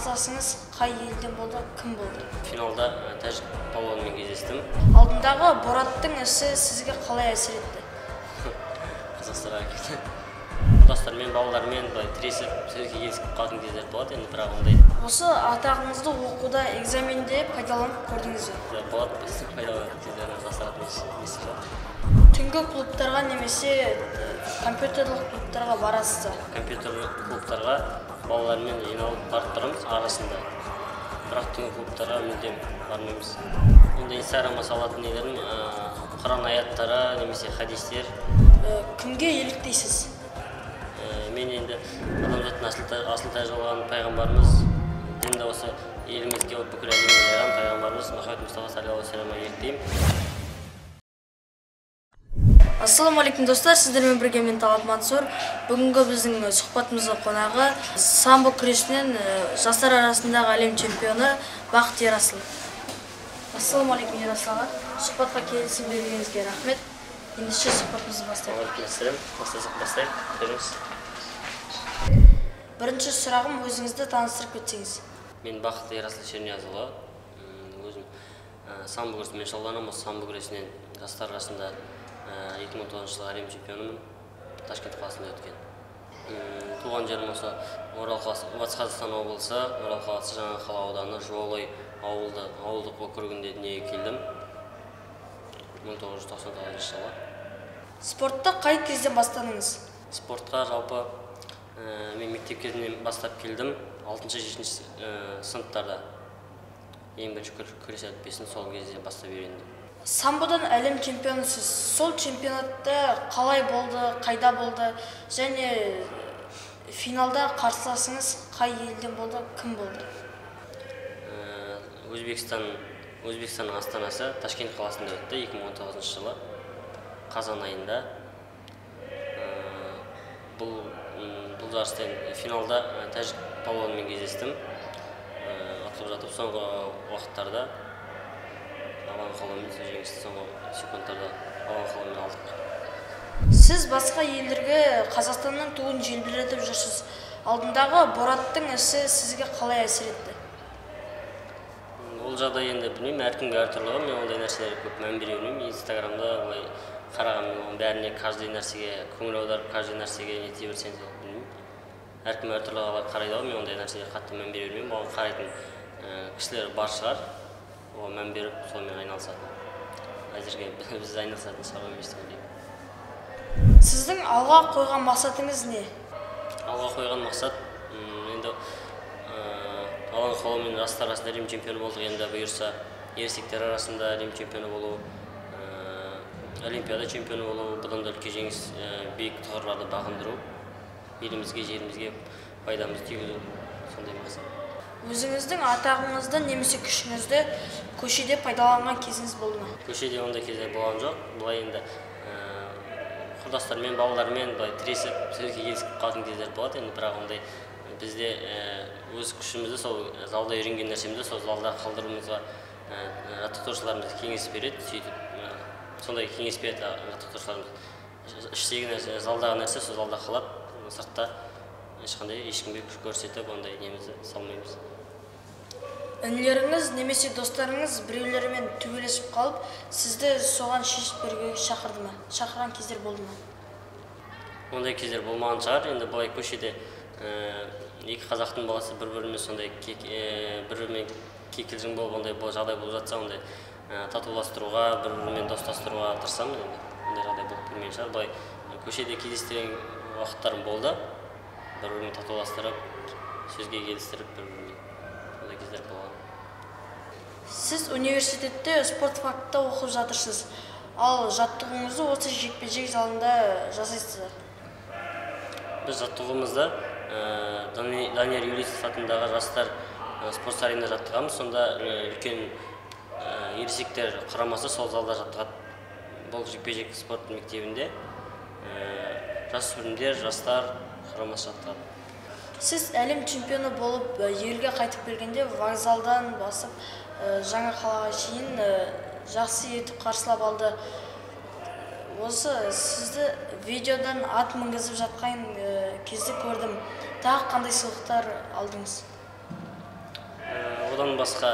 қарсыласыңыз қай елден болды, кім болды? Финалда тәжік палуанмен кездестім. Алдындағы Бораттың ісі сізге қалай әсер етті? Қазақстанға келді. Құрдастармен, балалармен тіресіп, сөзге келісіп қалатын кездер болады, енді бірақ ондай. Осы атағыңызды оқуда, экзаменде пайдаланып көрдіңіз бе? Болады, біз пайдаланатын кездерді жасыратын есі бар. Түнгі клубтарға немесе компьютерлік клубтарға барасыз ба? Компьютерлік клубтарға балалармен жиналып барып тұрамыз арасында. Бірақ түнгі клубтарға мүлдем бармаймыз. Онда инстаграмға салатын нелерім Құран аяттары немесе хадистер. Кімге еліктейсіз? Мен енді адамзаттың асыл тәжі болған пайғамбарымыз, дінді осы елімізге бүкіл әлемге жайған пайғамбарымыз Мұхаммед Мұстафа саллаллаху алейхи ва саллямға еліктеймін. Ассалаумағалейкум достар, сіздермен бірге мен Талғат Мансур. Бүгінгі біздің сұхбатымыздың қонағы самбо күресінен жастар арасындағы әлем чемпионы Бақыт Ерасыл. Ассалаумағалейкум Ерасыл аға. Сұхбатқа келісім бергеніңізге рахмет. Ендеше сұхбатымызды бастайық. Бастайық. Бірінші сұрағым, өзіңізді таныстырып кетсеңіз. Мен Бақыт Ерасыл Шерниязұлы. Өзім самбо күресімен шұғылданамын. Осы самбо күресінен жастар арасында 2009 жылы әлем чемпионымын. Ташкент қаласында өткен. Туған жерім осы Орал қаласы, Батыс Қазақстан облысы, Орал қаласы Жаңақала ауданы Жолой ауылдық округінде дүниеге келдім. 1999 жылы. Спортта қай кезден бастадыңыз? Спортқа жалпы мен мектеп кезінен бастап келдім. 6-7 сыныптарда ең бірінші күрес әліппесін сол кезде бастап үйрендім. Самбодан әлем чемпионысыз. Сол чемпионатта қалай болды, қайда болды және финалда қарсыласыңыз қай елден болды, кім болды? Өзбекстанның астанасы Ташкент қаласында өтті 2019 жылы қазан айында. Бұл жарыстан финалда тәжік палуанмен кездестім. Атылып жатып соңғы уақыттарда алған қолымен жеңісті соңғы секундтарда алған қолымен алдық. Сіз басқа елдерге Қазақстанның туын желбіретіп жүрсіз. Алдындағы Бораттың ісі сізге қалай әсер етті? Ол жағдай енді білмеймін, әркімге әртүрлі ғой. Мен ондай нәрселерге көп мән бере бермеймін. Инстаграмда олай қарағанмен бәріне каждый нәрсеге көңіл аударып, каждый нәрсеге нете берсең де білмеймін. Әркім әртүрлі қарайды ғой. Мен ондай нәрсеге қатты мән бере бермеймін. Оған қарайтын кісілер бар шығар. Оған мән беріп, сонымен айналысады. Әзірге біз айналысатын шығар емес деп ойлаймын. Сіздің алға қойған мақсатыңыз не? Алға қойған мақсат енді алған қолымен жастар арасында әлем чемпионы болдық. Енді бұйырса ересектер арасында әлем чемпионы болу, олимпиада чемпионы болу, бұдан да үлкен жеңіс, биік тұғырларды бағындыру, елімізге, жерімізге пайдамызды тигізу, сондай мақсат. Өзіңіздің атағыңызды немесе күшіңізді көшеде пайдаланған кезіңіз болды ма? Көшеде ондай кездер болған жоқ. Бұлай енді құрдастармен, балалармен тіресіп, сөзге келісіп қалатын кездер болады. Енді бірақ ондай бізде өз күшімізді, сол залда үйренген нәрсемізді сол залда қалдыруымызға жаттықтырушыларымыз кеңес береді. Сөйтіп сондай кеңес береді жаттықтырушыларымыз. Іштегі нәрсе, залдағы нәрсе сол залда қалады. Сыртта ешқандай ешкімге күш көрсетіп, ондай немізді салмаймыз. Інілеріңіз немесе достарыңыз біреулермен төбелесіп қалып, сізді соған шешіп беруге шақырды ма? Шақырған кездер болды ма? Ондай кездер болмаған шығар. Енді былай көшеде екі қазақтың баласы бір-бірімен сондай бір-бірімен кикілжің болып, ондай жағдай болып жатса, ондай татуластыруға, бір-бірімен достастыруға тырысамын. Ондай жағдай болып көрмеген шығар. Былай көшеде кездестірген уақыттарым болды. Бір-бірімен татуластырып, сөзге келістіріп, бір-бірімен ондай кездер болған. Сіз университетте спорт факта оқып жатырсыз. Ал жаттығуыңызды осы жекпе-жек залында жасайсыздар? Біз жаттығуымызда Данияр Юлисов атындағы жастар спорт сарайында жаттығамыз. Сонда үлкен ересектер құрамасы сол залда жаттығады. Бұл жекпе-жек спорт мектебінде жасөспірімдер, жастар құрамасы жаттығады. Сіз әлем чемпионы болып елге қайтып келгенде вокзалдан басып Жаңақалаға шейін жақсы етіп қарсылап алды. Осы сізді видеодан ат мінгізіп жатқан кезде көрдім. Тағы қандай сыйлықтар алдыңыз? одан басқа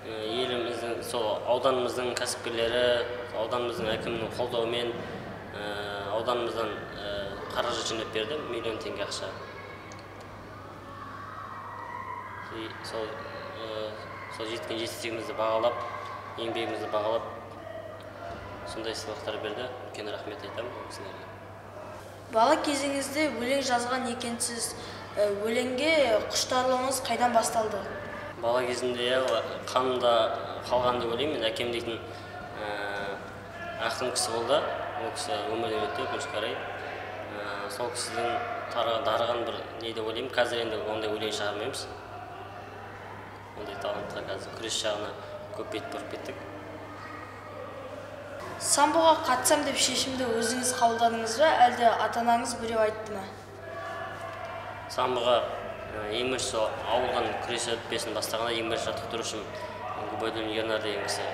еліміздің сол ауданымыздың кәсіпкерлері, ауданымыздың әкімінің қолдауымен ауданымыздан қаражат жинап берді, $1 миллион ақша. Сол жеткен жетістігімізді бағалап, еңбегімізді бағалап, сондай сыйлықтар берді. Үлкен рахмет айтамын кісілерге. Бала кезіңізде өлең жазған екенсіз. Өлеңге құштарлығыңыз қайдан басталды? Бала кезімде қанымда қалған деп ойлаймын. Әкем дейтін ақын кісі болды. Ол кісі өмірден өтті, өкінішке қарай. Сол кісіден дарыған бір не деп ойлаймын. Қазір енді ондай өлең шығармаймыз. Ондай талантқа қазір күрес жағына көп бет бұрып кеттік. Самбоға қатысам деп шешімді өзіңіз қабылдадыңыз ба, әлде ата-анаңыз біреу айтты ма? Самбоға ең бірінші ауылдан күрес өтпесін бастағанда ең бірінші жаттықтырушым Губайдуллин Ернар деген кісі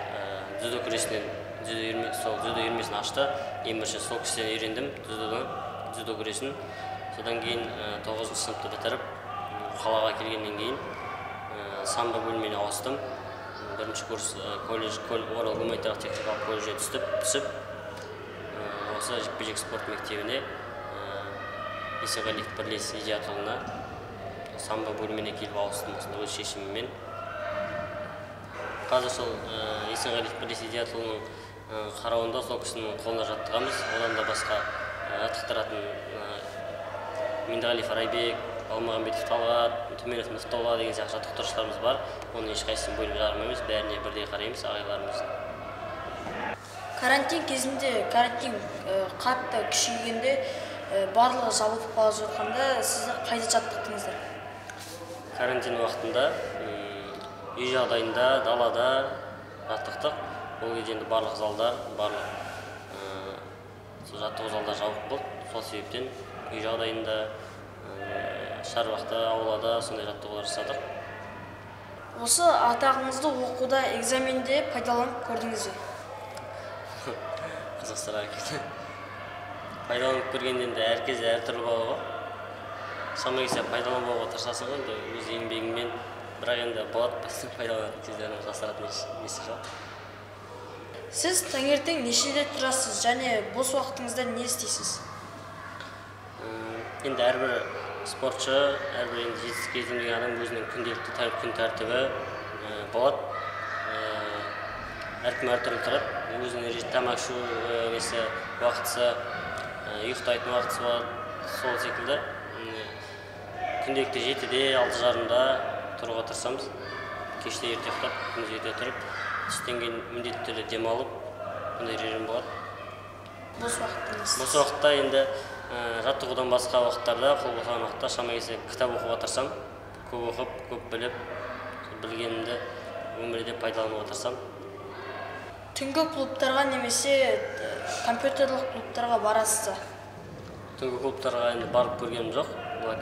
дзюдо күресінен дзюдо үйірмесін ашты. Ең бірінші сол кісіден үйрендім дзюдо күресін. Содан кейін 9-шы сыныпты бітіріп, қалаға келгеннен кейін самбо бөліміне ауыстым. Бірінші курс Орал гуманитарлық техникалық колледжіне түсіп, осы жекпе-жек спорт мектебіне Есенғалиев Бірлес идеатолына самбо бөліміне келіп ауыстым өз шешіміммен. Қазір сол Есенғалиев Бірлес идеатолының қарауында сол кісінің қолына жаттығамыз. Одан да басқа жаттықтыратын Меңдіғалиев Арайбек, Алмағамбетов Талғат, Түменов Мұфтаула деген сияқты жаттықтырушыларымыз бар. Оның ешқайсысын бөліп жармаймыз, бәріне бірдей қараймыз ағайларымыздың. Карантин кезінде, карантин қатты күшейгенде барлығы жабылып қалып жатқанда сіздер қайда жаттықтыңыздар? Карантин уақытында үй жағдайында, далада жаттықтық. Ол кезде енді барлық залдар, барлық жаттығу залдар жабық болды. Сол себептен үй жағдайында, шаруақта, аулада сондай жаттығулар жасадық. Осы атағыңызды оқуда, экзаменде пайдаланып көрдіңіз бе? Қызық сұрақ екен. Пайдаланып көргенде енді әркез әртүрлі болады ғой. Шамалы келсе пайдаланбауға тырысасың ғой, өз еңбегіңмен, бірақ енді болады пайдаланатын кездерін жасыратын несі жоқ. Сіз таңертең нешеде тұрасыз және бос уақытыңызда не істейсіз? Енді әрбір спортшы, әрбір жетістікке жеткен адам өзінің күнделікті күн тәртібі болады. Әркім әртүрлі тұрады. Өзінің тамақ ішу несі уақытысы, ұйықтайтын уақытысы болады. Сол секілді күнделікті 7-де, 6:30-да тұруға тырысамыз. Кеште ерте ұйықтап, күндіз ерте тұрып, түстен кейін міндетті түрде демалып, бұндай режим болады. Бос уақыттыңыз? Бос уақытта енді жаттығудан басқа уақыттарда, қол босаған уақытта шамалы келсе кітап оқуға тырысам. Көп оқып, көп біліп, білгенімді өмірде пайдалануға тырысам. Түнгі клубтарға немесе компьютерлік клубтарға барасыз ба? Түнгі клубтарға енді барып көргенім жоқ.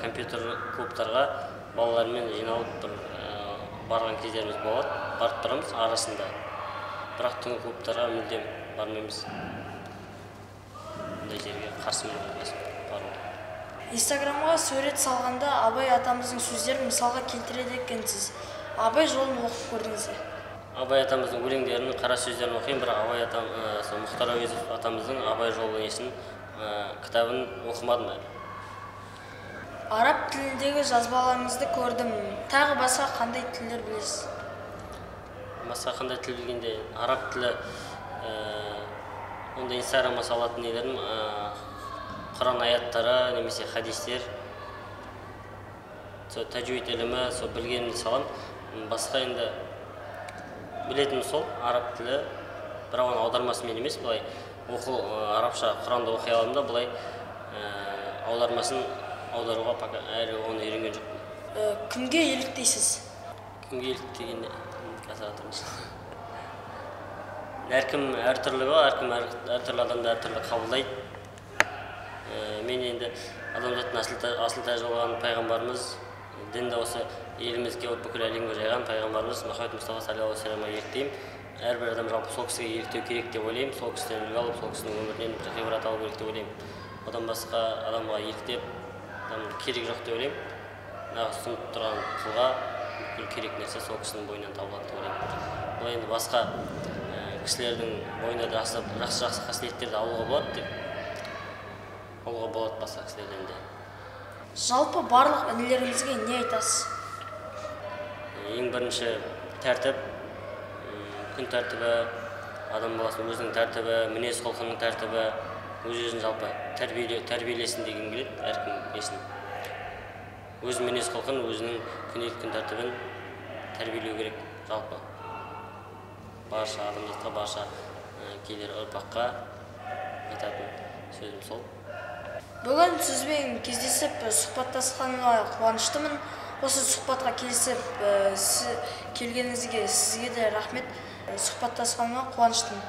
Компьютер клубтарға балалармен жиналып барған кездеріміз болады. Барып тұрамыз арасында. Бірақ түнгі клубтарға мүлдем бармаймыз. Бұндай жерге қарсымын бару. Инстаграмға сурет салғанда Абай атамыздың сөздерін мысалға келтіреді екенсіз. Абай жолын оқып көрдіңіз бе? Абай атамыздың өлеңдерін, қара сөздерін оқимын, бірақ Абай Мұхтар Әуезов атамыздың Абай жолы несін кітабын оқымадым әлі. Араб тіліндегі жазбаларыңызды көрдім. Тағы басқа қандай тілдер білесіз? Басқа қандай тіл білгенде араб тілі, онда инстаграмға салатын нелерім, Құран аяттары немесе хадистер, тәжуид ілімі, сол білгенімді салам. Басқа енді білетінім сол араб тілі, бірақ оның аудармасымен емес, бұлай арабша Құранды оқи аламын да, бұлай аудармасын аударуға әлі оны үйренген жоқпын. Кімге еліктейсіз? Кімге еліктегенде қазір атырмыз. Әркім әртүрлі ғой, әркім әртүрлі адамды әртүрлі қабылдайды. Мен енді адамзаттың асыл тәжі болған пайғамбарымыз, дінді осы елімізге, бүкіл әлемге жайған пайғамбарымыз Мұхаммед Мұстафа саллаллаху алейхи ва саллямға еліктеймін. Әрбір адам жалпы сол кісіге еліктеу керек деп ойлаймын, сол кісіден үлгі алып, сол кісінің өмірінен бір ғибрат алу керек деп ойлаймын. Одан басқа адамға еліктеп керек жоқ деп ойлаймын. Нағыз тұнып тұрған тұлға бүткүл керек нерсе сол кишинин боюнан табылат деп ойлойм. Бул эми башка кишилердин боюнда да жакшы касиеттерди алууга болот башка кишилерден да. Жалпы барлық інілеріңізге не айтасыз? Ең бірінші тәртіп, күн тәртібі, адам баласының өзінің тәртібі, мінез құлқының тәртібі, өз-өзін жалпы тәрбиелесін деген келеді, әркім несін. Өз мінез құлқын, өзінің күнделікті күн тәртібін тәрбиелеу керек жалпы. Барша адамзатқа, барша келер ұрпаққа айтатын сөзім сол. Бүгін сізбен кездесіп сұхбаттасқаныма қуаныштымын. Осы сұхбатқа келгеніңізге сізге де рахмет. Сұхбаттасқаныма қуаныштымын.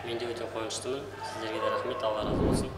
Мен де өте қуаныштымын. Сіздерге де рахмет, Алла разы болсын.